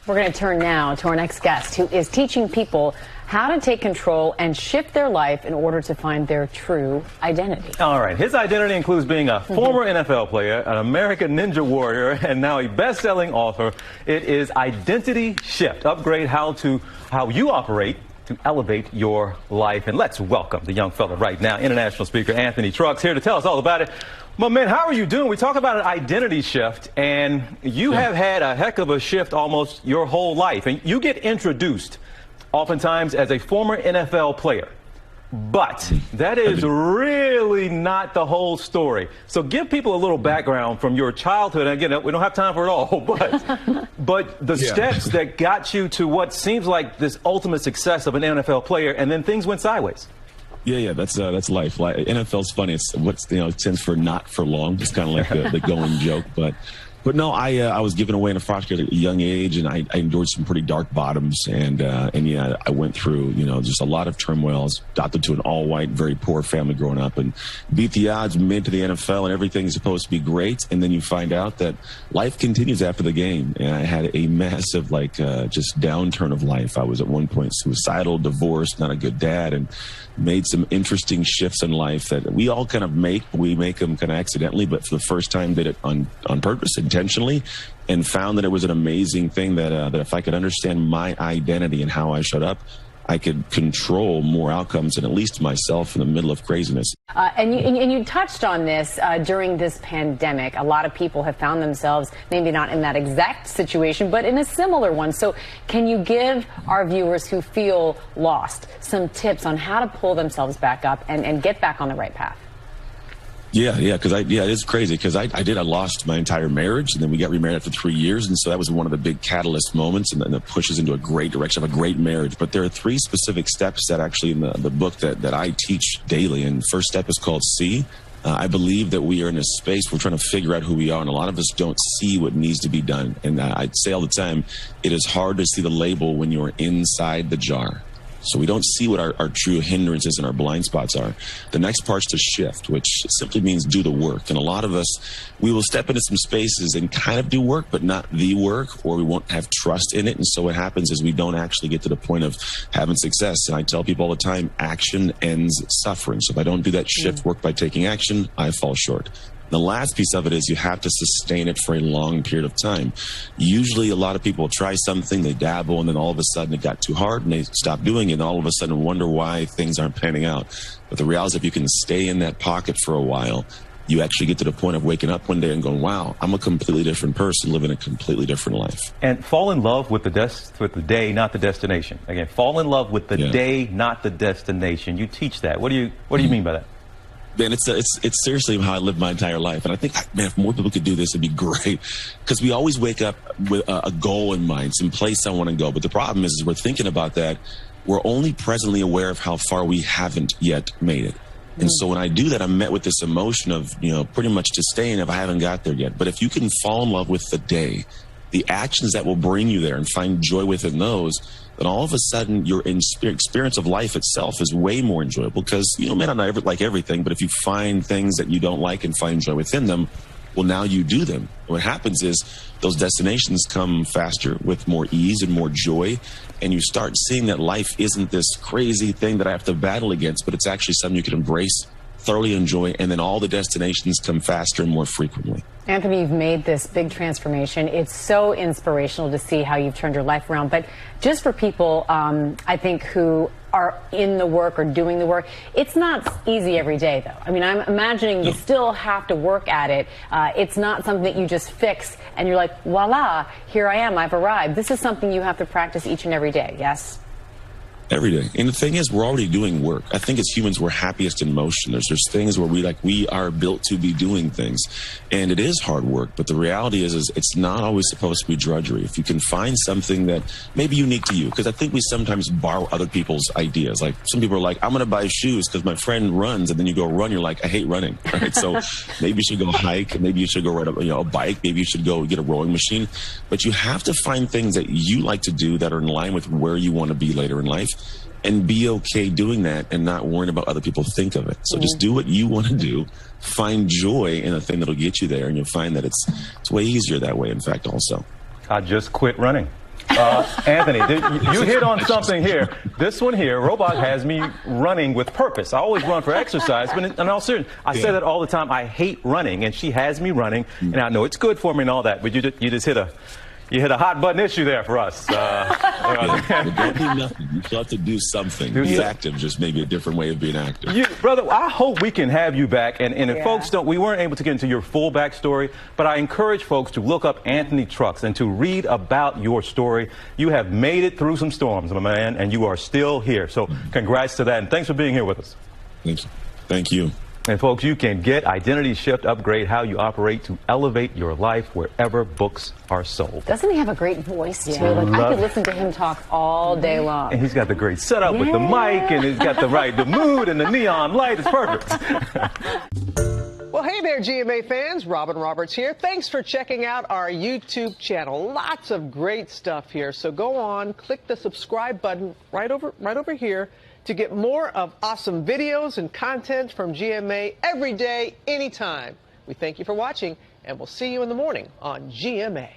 We're going to turn now to our next guest, who is teaching people how to take control and shift their life in order to find their true identity. All right. His identity includes being a former NFL player, an American Ninja Warrior, and now a best-selling author. It is Identity Shift. Upgrade how you operate to elevate your life. And let's welcome the young fella right now, international speaker Anthony Trucks, here to tell us all about it. My man, how are you doing? We talk about an identity shift, and you have had a heck of a shift almost your whole life. And you get introduced oftentimes as a former NFL player. But that is really not the whole story. So give people a little background from your childhood. And again, we don't have time for it all, but the steps that got you to what seems like this ultimate success of an NFL player, and then things went sideways. Yeah, that's life. NFL's funny. It's it stands for not for long. It's kind of like the going joke, but no, I was given away in a foster care at a young age, and I endured some pretty dark bottoms, and yeah, I went through just a lot of turmoil. I was adopted to an all-white, very poor family growing up, and beat the odds, made to the NFL, and everything's supposed to be great, and then you find out that life continues after the game, and I had a massive just downturn of life. I was at one point suicidal, divorced, not a good dad, and made some interesting shifts in life that we all kind of make. We make them kind of accidentally, but for the first time did it on purpose, intentionally, and found that it was an amazing thing that if I could understand my identity and how I showed up, I could control more outcomes and at least myself in the middle of craziness. And you touched on this during this pandemic. A lot of people have found themselves maybe not in that exact situation, but in a similar one. So can you give our viewers who feel lost some tips on how to pull themselves back up and get back on the right path? Yeah, because it's crazy because I lost my entire marriage, and then we got remarried after 3 years, and so that was one of the big catalyst moments, and it pushes into a great direction of a great marriage. But there are 3 specific steps that actually in the book that I teach daily, and the first step is called See. I believe that we are in a space we're trying to figure out who we are, and a lot of us don't see what needs to be done. And I say all the time, it is hard to see the label when you're inside the jar. So we don't see what our true hindrances and our blind spots are. The next part's to shift, which simply means do the work. And a lot of us, we will step into some spaces and kind of do work, but not the work, or we won't have trust in it. And so what happens is we don't actually get to the point of having success. And I tell people all the time, action ends suffering. So if I don't do that shift work by taking action, I fall short. The last piece of it is you have to sustain it for a long period of time. Usually a lot of people try something, they dabble, and then all of a sudden it got too hard and they stop doing it, and all of a sudden wonder why things aren't panning out. But the reality is if you can stay in that pocket for a while, you actually get to the point of waking up one day and going, wow, I'm a completely different person living a completely different life. And fall in love with the day, not the destination. Again, fall in love with the day, not the destination. You teach that. What do you mean by that? Man, it's seriously how I lived my entire life. And I think, man, if more people could do this, it'd be great. Because we always wake up with a goal in mind, some place I want to go. But the problem is we're thinking about that. We're only presently aware of how far we haven't yet made it. And so when I do that, I'm met with this emotion of, pretty much disdain if I haven't got there yet. But if you can fall in love with the day, the actions that will bring you there and find joy within those, then all of a sudden your experience of life itself is way more enjoyable because, may not like everything, but if you find things that you don't like and find joy within them, well, now you do them. What happens is those destinations come faster with more ease and more joy, and you start seeing that life isn't this crazy thing that I have to battle against, but it's actually something you can embrace, thoroughly enjoy, and then all the destinations come faster and more frequently. Anthony, you've made this big transformation. It's so inspirational to see how you've turned your life around. But just for people, I think, who are in the work or doing the work, it's not easy every day, though. I mean, I'm imagining you still have to work at it. It's not something that you just fix and you're like, voila, here I am, I've arrived. This is something you have to practice each and every day, yes? Every day. And the thing is, we're already doing work. I think as humans, we're happiest in motion. There's things where we are built to be doing things. And it is hard work, but the reality is it's not always supposed to be drudgery. If you can find something that may be unique to you, because I think we sometimes borrow other people's ideas. Like some people are like, I'm going to buy shoes because my friend runs, and then you go run, you're like, I hate running. Right? So maybe you should go hike, maybe you should go ride a bike, maybe you should go get a rowing machine. But you have to find things that you like to do that are in line with where you want to be later in life. And be okay doing that and not worrying about other people think of it. So just do what you want to do. Find joy in a thing that'll get you there, and you'll find that it's way easier that way, in fact, also. I just quit running. Anthony, you hit on something here. This one here, Robot has me running with purpose. I always run for exercise, but in all seriousness, I say that all the time. I hate running, and she has me running, and I know it's good for me and all that, but you just hit a hot button issue there for us. Don't do nothing. You still have to do something. Be active, just maybe a different way of being active. Brother, I hope we can have you back. And if folks don't, we weren't able to get into your full backstory, but I encourage folks to look up Anthony Trucks and to read about your story. You have made it through some storms, my man, and you are still here. So congrats to that, and thanks for being here with us. Thank you. Thank you. And folks, you can get Identity Shift Upgrade How You Operate to elevate your life wherever books are sold. Doesn't he have a great voice too? Like I could listen to him talk all day long. And he's got the great setup with the mic, and he's got the mood and the neon light. It's perfect. Well, hey there, GMA fans. Robin Roberts here. Thanks for checking out our YouTube channel. Lots of great stuff here. So go on, click the subscribe button right over here to get more of awesome videos and content from GMA every day, anytime. We thank you for watching, and we'll see you in the morning on GMA.